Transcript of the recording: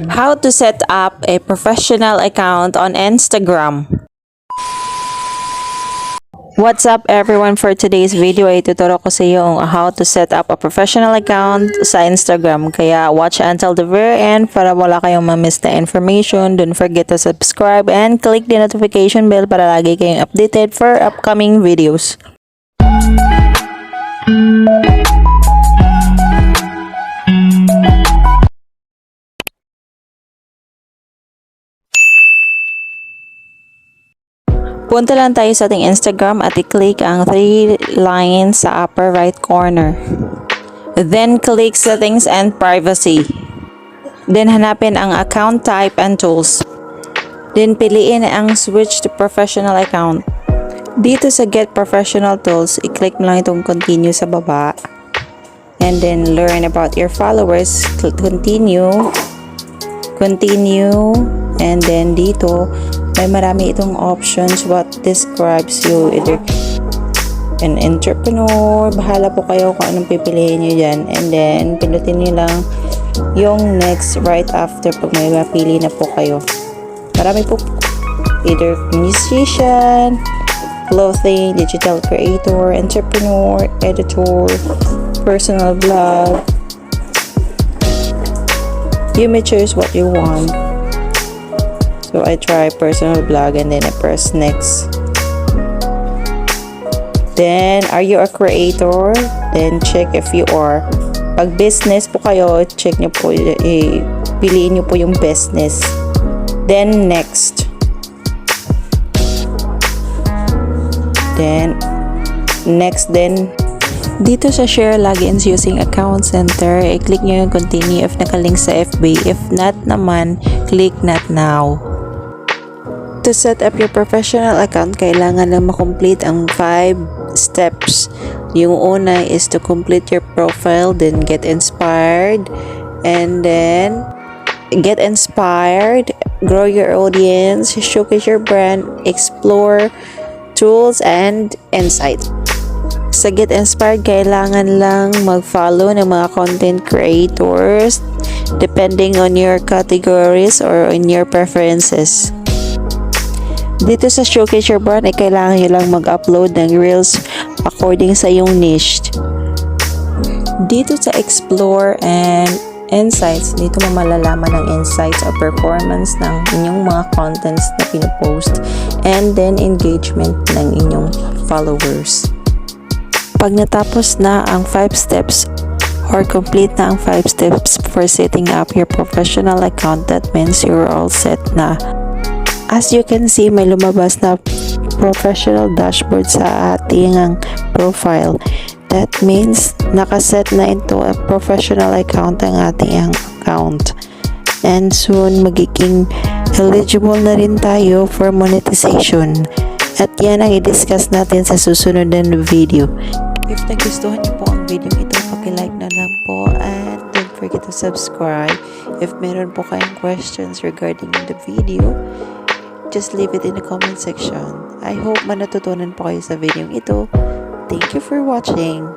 How to set up a professional account on Instagram. What's up everyone, for today's video ay tuturo ko sa iyo how to set up a professional account sa Instagram. Kaya watch until the very end para wala kayong ma-miss na information. Don't forget to subscribe and click the notification bell para lagi kayong updated for upcoming videos. Punta lang tayo sa ating Instagram at i-click ang 3 lines sa upper right corner. Then click settings and privacy. Then hanapin ang account type and tools. Then piliin ang switch to professional account. Dito sa get professional tools, i-click mo lang itong continue sa baba. And then learn about your followers. Continue. And then dito, may marami itong options what describes you, either an entrepreneur, bahala po kayo kung anong pipiliin nyo dyan. And then pindutin nyo lang yung next right after pag may mapili na po kayo. Marami po, either musician, clothing, digital creator, entrepreneur, editor, personal blog. You may choose what you want. So I try personal blog and then I press next. Then, are you a creator? Then check if you are. Pag business po kayo, check nyo po, piliin nyo po yung business. Then next. Then next. Then dito sa share logins using account center, i-click nyo yung continue if nakalink sa FB. If not naman, click not now. To set up your professional account, kailangan lang makomplete ang 5 steps. Yung una is to complete your profile, then get inspired, and then get inspired, grow your audience, showcase your brand, explore tools and insight. Sa get inspired, kailangan lang mag-follow ng mga content creators depending on your categories or on your preferences. Dito sa showcase your brand, ay kailangan nyo lang mag-upload ng reels according sa iyong niche. Dito sa explore and insights, dito mo malalaman ang insights or performance ng inyong mga contents na pinopost, and then engagement ng inyong followers. Pag natapos na ang 5 steps or complete na ang 5 steps for setting up your professional account, that means you're all set na. As you can see, may lumabas na professional dashboard sa ating profile. That means nakaset na into a professional account ang ating account. And soon, magiging eligible na rin tayo for monetization. At yan ang i-discuss natin sa susunod na video. If nagustuhan niyo po ang video ito, paki-like na lang po and don't forget to subscribe. If meron po kayong questions regarding the video, just leave it in the comment section. I hope manatutunan po kayo sa video ito. Thank you for watching.